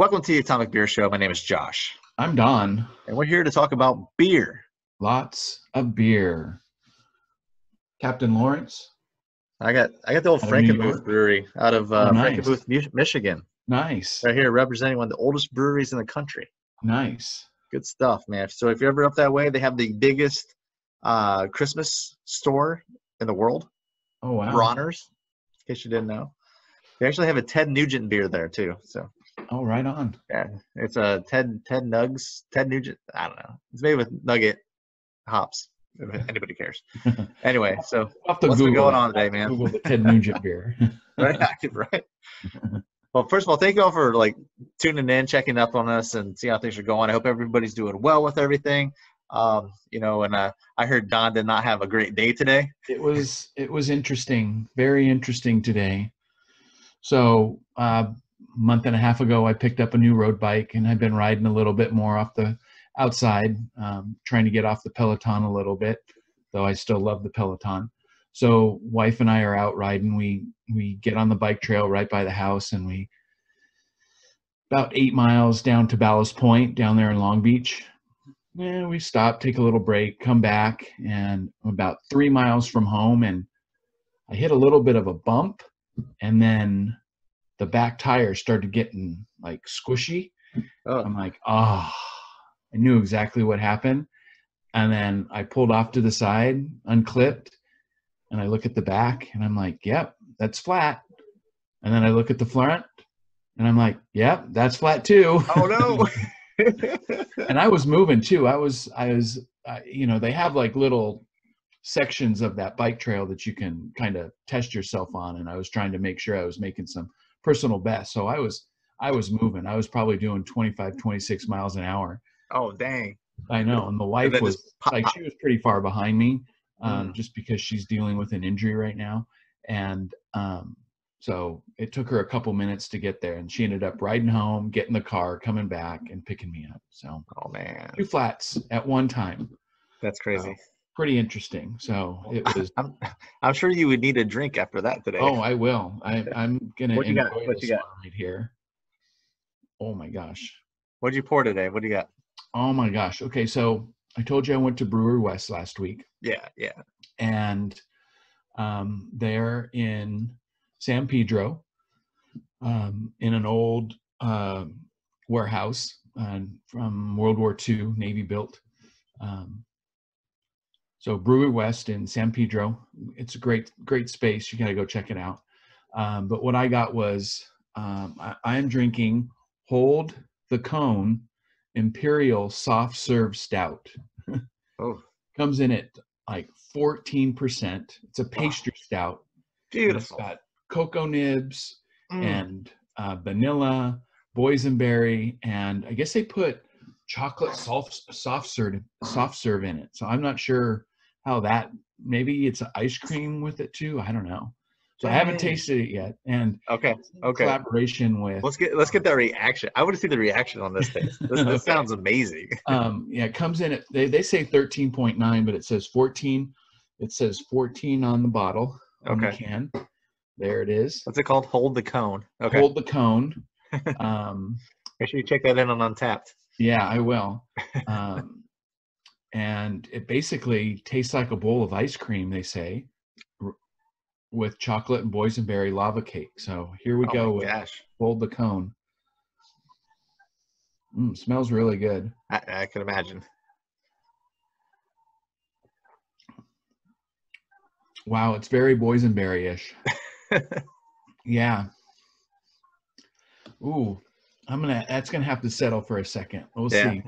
Welcome to the Atomic Beer Show. My name is Josh, I'm Don. and we're here to talk about beer. Lots of beer. Captain Lawrence I got the old out of New Frankenmuth York. Brewery out of Nice. Frankenmuth, Michigan. Nice. Right here, representing one of the oldest breweries in the country. Nice. Good stuff, man. So if you're ever up that way, they have the biggest Christmas store in the world. Oh, wow. Bronner's, in case you didn't know. They actually have a Ted Nugent beer there too. So. Oh, right on. Yeah, it's a Ted Nugs, Ted Nugent. I don't know. It's made with nugget hops. If anybody cares. Anyway, so what's been going on today, man? Google the Ted Nugent beer. Right. Well, first of all, thank you all for tuning in, checking up on us, and see how things are going. I hope everybody's doing well with everything. I heard Don did not have a great day today. It was interesting, very interesting today. So, month and a half ago, I picked up a new road bike, and I've been riding a little bit more off the outside, trying to get off the Peloton a little bit, though I still love the Peloton. So wife and I are out riding. We get on the bike trail right by the house, and we about 8 miles down to Ballast Point down there in Long Beach. And we stop, take a little break, come back, and I'm about 3 miles from home, and I hit a little bit of a bump, and then the back tire started getting squishy. Oh. I'm like, I knew exactly what happened. And then I pulled off to the side, unclipped, and I look at the back, and I'm like, yep, that's flat. And then I look at the front, and I'm like, yep, that's flat too. Oh no. And I was moving too. I was, they have little sections of that bike trail that you can kind of test yourself on. And I was trying to make sure I was making some personal best. So I was moving. I was probably doing 25, 26 miles an hour. Oh, dang. I know. And the wife was she was pretty far behind me, just because she's dealing with an injury right now. And so it took her a couple minutes to get there, and she ended up riding home, getting the car, coming back and picking me up. So, oh man, 2 flats at one time. That's crazy. Pretty interesting. So it was. I'm sure you would need a drink after that today. Oh, I will. I'm gonna enjoy this one right here. Oh my gosh. What'd you pour today? What do you got? Oh my gosh. Okay, so I told you I went to Brewery West last week. Yeah. And they're in San Pedro, in an old warehouse from World War II, Navy built. So Brewery West in San Pedro, it's a great space. You got to go check it out. But what I got was I am drinking Hold the Cone Imperial Soft Serve Stout. Oh, comes in at 14%. It's a pastry stout. Beautiful. It's got cocoa nibs and vanilla, boysenberry, and I guess they put chocolate soft serve in it. So I'm not sure how that. Maybe it's an ice cream with it too. I don't know. So I haven't tasted it yet. And okay. Collaboration with. Let's get that reaction. I want to see the reaction on this thing. This sounds amazing. Yeah, it comes in at they say 13.9, but it says 14. It says 14 on the bottle. On the can. There it is. What's it called? Hold the Cone. Okay. Hold the Cone. Make sure you check that in on Untapped. Yeah, I will. And it basically tastes like a bowl of ice cream, they say, with chocolate and boysenberry lava cake. So here we go with Hold the Cone. Smells really good. I can imagine. Wow, it's very boysenberry-ish. Yeah. Ooh, that's gonna have to settle for a second. We'll see.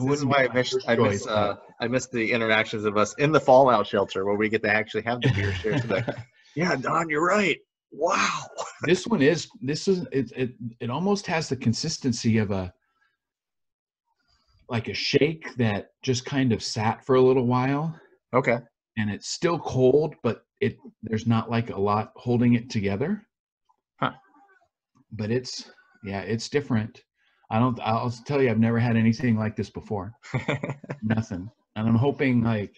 This is why I missed the interactions of us in the fallout shelter where we get to actually have the beer shares. Yeah, Don, you're right. Wow. This it almost has the consistency of a shake that just kind of sat for a little while. Okay. And it's still cold, but there's not a lot holding it together. Huh. But it's different. I'll tell you, I've never had anything like this before. Nothing. And I'm hoping I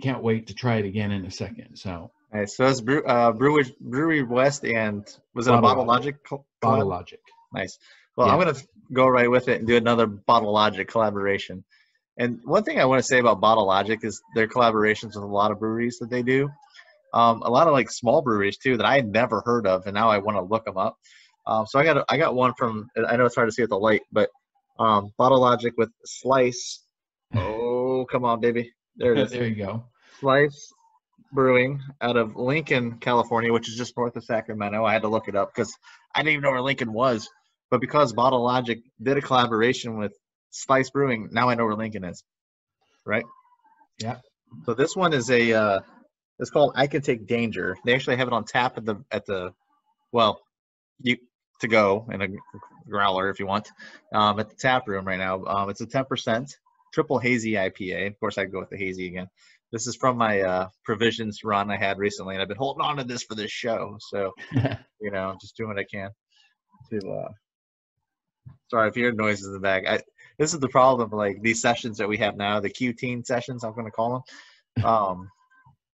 can't wait to try it again in a second. So. Nice. So that's Brewery West, and was it a Bottle Logic? Bottle Logic. Nice. Well, I'm Yeah. going to go right with it and do another Bottle Logic collaboration. And one thing I want to say about Bottle Logic is their collaborations with a lot of breweries that they do. A lot of like small breweries too that I had never heard of, and now I want to look them up. So I got one from, I know it's hard to see at the light, but Bottle Logic with Slice. Oh, come on, baby. There it is. There you go. Slice Brewing out of Lincoln, California, which is just north of Sacramento. I had to look it up because I didn't even know where Lincoln was. But because Bottle Logic did a collaboration with Slice Brewing, now I know where Lincoln is. Right? Yeah. So this one is it's called I Can Take Danger. They actually have it on tap at the well, you to go in a growler if you want. At the tap room right now. It's a 10% triple hazy IPA. Of course, I'd go with the hazy again. This is from my provisions run I had recently, and I've been holding on to this for this show. So, just doing what I can to. Sorry if you hear noises in the back. This is the problem. Like these sessions that we have now, the Q-tine sessions, I'm going to call them.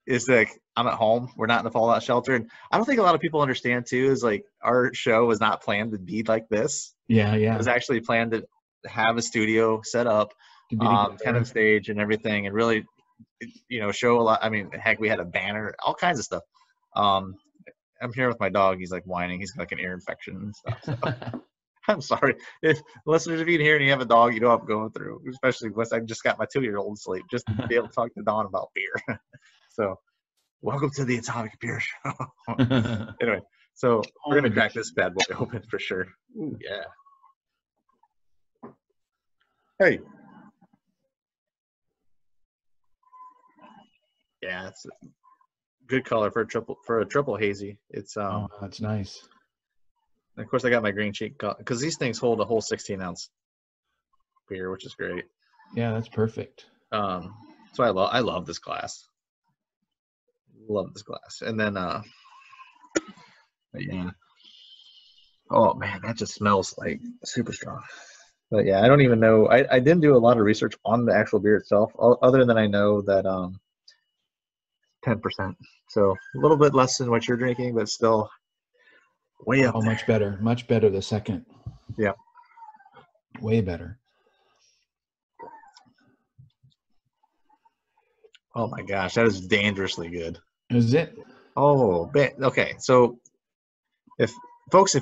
Is like I'm at home. We're not in the fallout shelter, and I don't think a lot of people understand too. Is like our show was not planned to be like this. Yeah. It was actually planned to have a studio set up, To be kind of stage and everything, and really, show a lot. I mean, heck, we had a banner, all kinds of stuff. I'm here with my dog. He's like whining. He's got like an ear infection and stuff. So. I'm sorry. If listeners, if you can hear and you have a dog, you know what I'm going through, especially once I just got my 2-year-old asleep, just to be able to talk to Dawn about beer. So, welcome to the Atomic Beer Show. Anyway, so we're going to crack this bad boy open for sure. Ooh, yeah. Hey. Yeah, it's a good color for a triple hazy. It's Oh, that's nice. Of course, I got my green cheek because these things hold a whole 16-ounce beer, which is great. Yeah, that's perfect. So I love this glass. Love this glass. And then yeah. Oh man, that just smells like super strong. But yeah, I don't even know. I didn't do a lot of research on the actual beer itself, other than I know that 10%. So a little bit less than what you're drinking, but still way up there. Much better. Much better the second. Yeah. Way better. Oh my gosh, that is dangerously good. Is it? Oh, okay. So if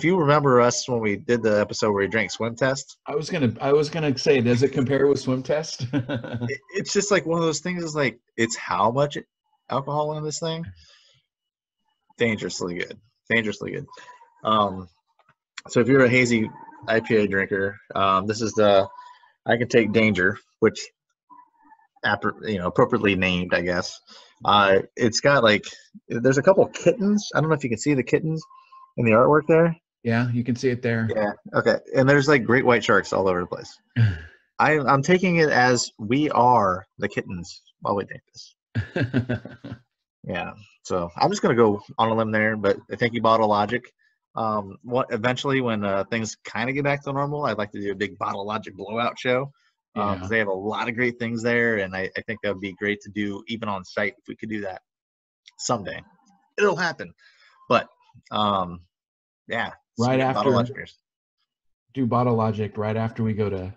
you remember us when we did the episode where we drank Swim Test, I was gonna say, does it compare with Swim Test? It's just like one of those things. Is like it's how much alcohol in this thing. Dangerously good. So if you're a hazy IPA drinker, this is the I Can Take Danger, which appropriately named, I guess. It's got there's a couple kittens. I don't know if you can see the kittens in the artwork there. Yeah, you can see it there. Yeah. Okay. And there's like great white sharks all over the place. I'm taking it as we are the kittens while we drink this. Yeah. So I'm just gonna go on a limb there, but thank you, Bottle Logic. Eventually, when things kind of get back to normal, I'd like to do a big Bottle Logic blowout show. Because they have a lot of great things there, and I think that would be great to do even on site if we could do that someday. It'll happen, but yeah. Right after do Bottle Logic right after we go to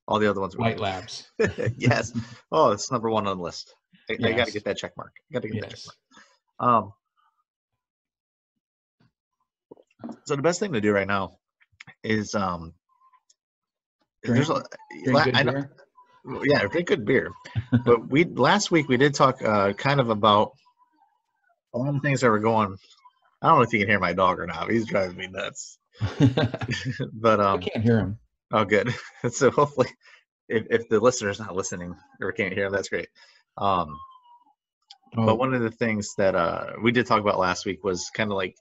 all the other ones. White Labs. Yes. Oh, it's number one on the list. I got to get that check mark. Got to get that check mark. So the best thing to do right now is drink good beer. But last week we did talk kind of about a lot of things that were going. I don't know if you can hear my dog or not. He's driving me nuts. But I can't hear him. Oh, good. So hopefully, if the listener's not listening or can't hear him, that's great. But one of the things that we did talk about last week was kind of like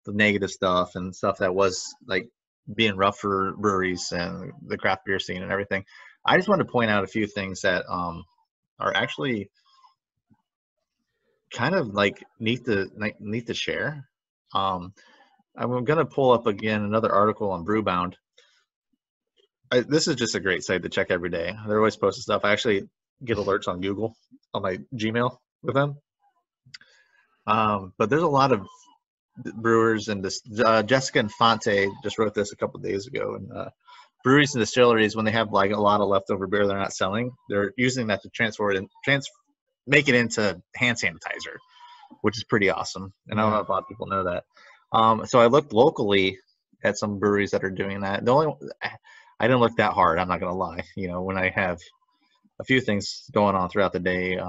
the negative stuff and stuff that was like being rough for breweries and the craft beer scene and everything. I just wanted to point out a few things that are actually kind of like neat to share. I'm going to pull up again another article on Brewbound. This is just a great site to check every day. They're always posting stuff. I actually get alerts on Google on my Gmail with them. But there's a lot of brewers and this Jessica Infante just wrote this a couple of days ago. And breweries and distilleries, when they have like a lot of leftover beer they're not selling, they're using that to make it into hand sanitizer, which is pretty awesome. And I don't know if a lot of people know that. So I looked locally at some breweries that are doing that. I didn't look that hard. I'm not gonna lie. You know, when I have a few things going on throughout the day,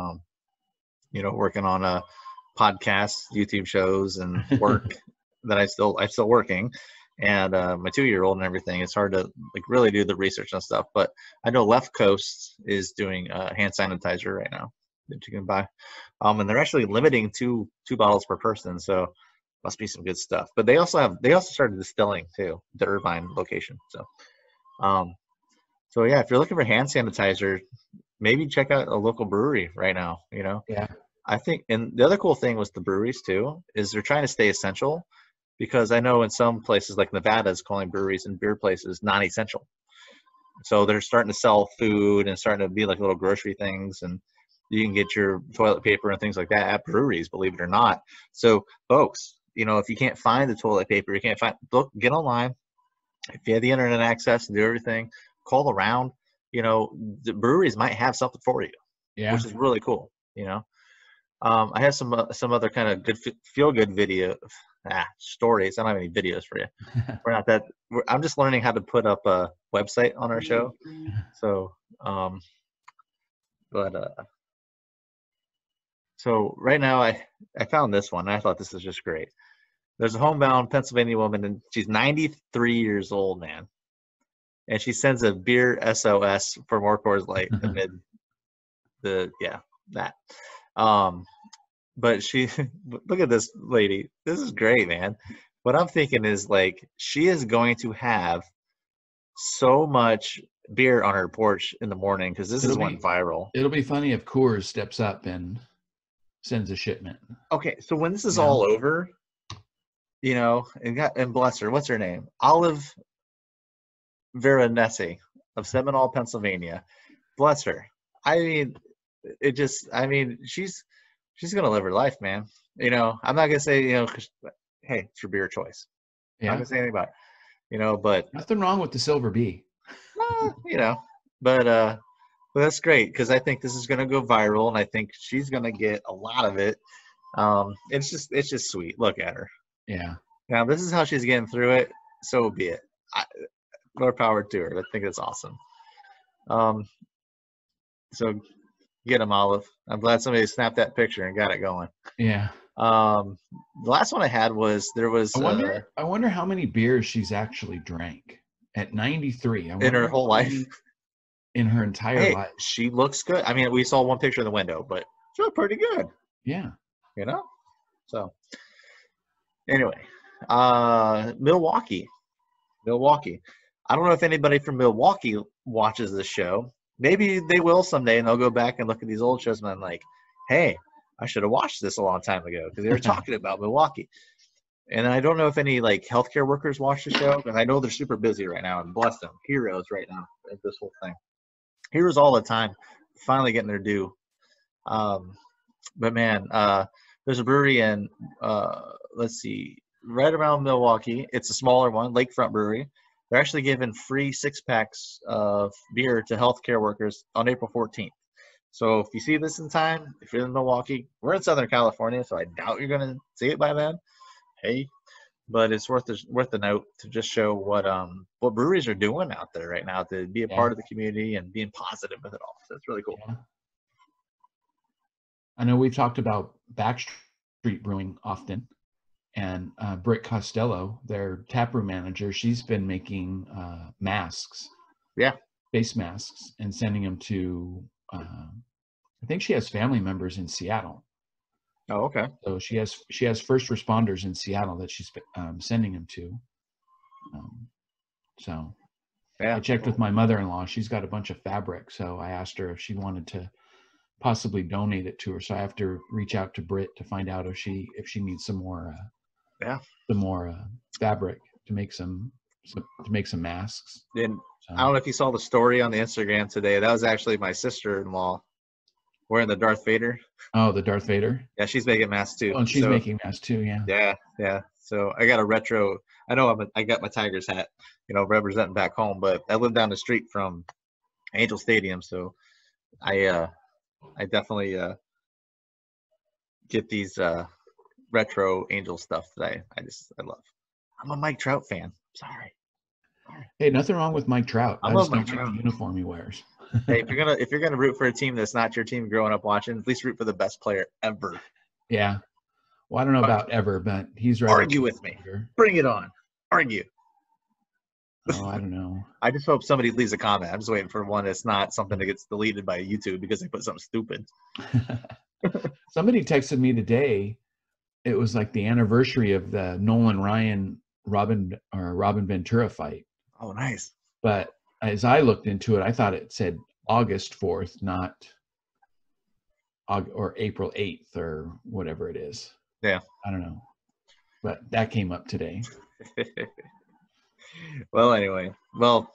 you know, working on a podcast, YouTube shows, and work that I'm still working, and my 2-year-old and everything. It's hard to like really do the research and stuff. But I know Left Coast is doing hand sanitizer right now that you can buy, and they're actually limiting two bottles per person. So must be some good stuff. But they also started distilling too, the Irvine location. So, so yeah, if you're looking for hand sanitizer, maybe check out a local brewery right now. You know. Yeah. I think, and the other cool thing with the breweries too is they're trying to stay essential, because I know in some places like Nevada is calling breweries and beer places non-essential. So they're starting to sell food and starting to be like little grocery things, and you can get your toilet paper and things like that at breweries, believe it or not. So folks, you know, if you can't find the toilet paper, get online. If you have the internet access and do everything, call around. You know, the breweries might have something for you, which is really cool. You know. I have some other kind of good feel good video stories. I don't have any videos for you. We're not that. I'm just learning how to put up a website on our show. So, so right now I found this one. I thought this was just great. There's a homebound Pennsylvania woman, and she's 93 years old, man, and she sends a beer SOS for more Coors Light amid that. But she, look at this lady. This is great, man. What I'm thinking is like, she is going to have so much beer on her porch in the morning, because this went viral. It'll be funny if Coors steps up and sends a shipment. Okay, so when this is all over, you know, and bless her, what's her name? Olive Veronese of Seminole, Pennsylvania. Bless her. I mean, she's gonna live her life, man. You know, I'm not gonna say, you know, 'cause, hey, it's your beer choice. I'm not gonna say anything about it, you know, but nothing wrong with the Silver Bee. You know, but that's great, because I think this is gonna go viral, and I think she's gonna get a lot of it. It's just sweet. Look at her. Yeah. Now this is how she's getting through it. So be it. More power to her. I think it's awesome. So get him, Olive. I'm glad somebody snapped that picture and got it going. Yeah. The last one I had was I wonder how many beers she's actually drank at 93. In her whole life. In her entire life. She looks good. I mean, we saw one picture in the window, but she looked pretty good. Yeah. You know? So anyway, Milwaukee. I don't know if anybody from Milwaukee watches this show. Maybe they will someday, and they'll go back and look at these old shows, and I'm like, hey, I should have watched this a long time ago, because they were talking about Milwaukee. And I don't know if any like healthcare workers watch the show, because I know they're super busy right now, and bless them, heroes right now at this whole thing. Heroes all the time, finally getting their due. But man, there's a brewery in let's see, right around Milwaukee. It's a smaller one, Lakefront Brewery. They're actually giving free 6-packs of beer to healthcare workers on April 14th. So if you see this in time, if you're in Milwaukee, we're in Southern California, so I doubt you're going to see it by then. Hey, but it's worth the note to just show what breweries are doing out there right now to be a part of the community and being positive with it all. So it's really cool. Yeah. I know we've talked about Backstreet Brewing often, and Britt Costello, their taproom manager, she's been making masks, face masks, and sending them to. I think she has family members in Seattle. Oh, okay. So she has first responders in Seattle that she's sending them to. So I checked with my mother-in-law. She's got a bunch of fabric, so I asked her if she wanted to possibly donate it to her. So I have to reach out to Britt to find out if she needs some more fabric to make some masks. And I don't know if you saw the story on the Instagram today. That was actually my sister-in-law wearing the Darth Vader. Oh, the Darth Vader. Yeah, she's making masks too. Oh, and she's making masks too. Yeah. Yeah. So I got a retro. I know I got my Tigers hat, representing back home, but I live down the street from Angel Stadium, so I definitely get these retro Angel stuff that I love. I'm a Mike Trout fan. Sorry. Hey, nothing wrong with Mike Trout. I I love just Mike don't like Trout. the uniform he wears. Hey, if you're gonna root for a team that's not your team growing up watching, at least root for the best player ever. Yeah. Well, I don't know about ever, but he's right. Argue with me. Bring it on. Argue. Oh, I don't know. I just hope somebody leaves a comment. I'm just waiting for one that's not something that gets deleted by YouTube because they put something stupid. Somebody texted me today. It was like the anniversary of the Nolan Ryan Robin Ventura fight. Oh, nice. But as I looked into it, I thought it said August 4th, not or April 8th or whatever it is. Yeah. I don't know. But that came up today. Well, anyway. Well,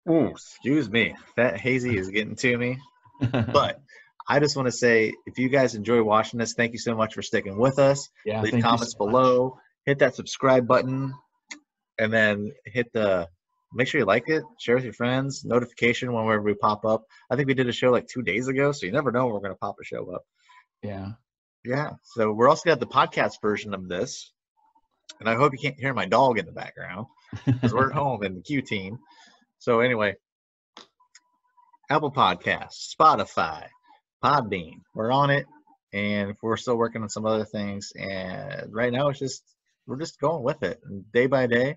ooh, excuse me. That hazy is getting to me. But I just want to say, if you guys enjoy watching this, thank you so much for sticking with us. Yeah, leave comments below. Hit that subscribe button. And then make sure you like it, share with your friends, notification whenever we pop up. I think we did a show like 2 days ago, so you never know when we're going to pop a show up. Yeah. Yeah. So we're also got the podcast version of this. And I hope you can't hear my dog in the background because we're at home in the Q-tine. So anyway, Apple Podcasts, Spotify, Podbean, we're on it. And we're still working on some other things. And right now we're just going with it day by day.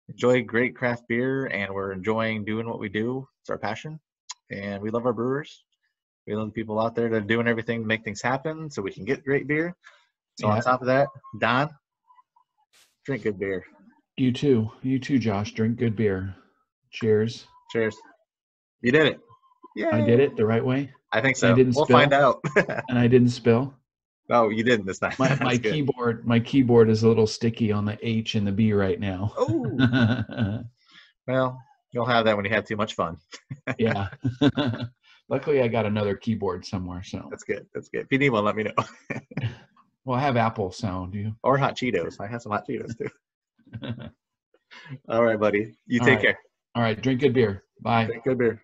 Enjoy great craft beer, and we're enjoying doing what we do. It's our passion, and we love our brewers. We love the people out there that are doing everything to make things happen so we can get great beer. So on top of that, Don, drink good beer. You too, Josh. Drink good beer. Cheers. Cheers. You did it. Yeah. I did it the right way. I think so. We'll find out. And I didn't spill. Oh, you didn't this time. My keyboard is a little sticky on the H and the B right now. Oh. Well, you'll have that when you have too much fun. Yeah. Luckily, I got another keyboard somewhere. So that's good. That's good. If you need one, let me know. Well, I have Apple sound. Or hot Cheetos. I have some hot Cheetos too. All right, buddy. You take care. All right. Drink good beer. Bye. Drink good beer.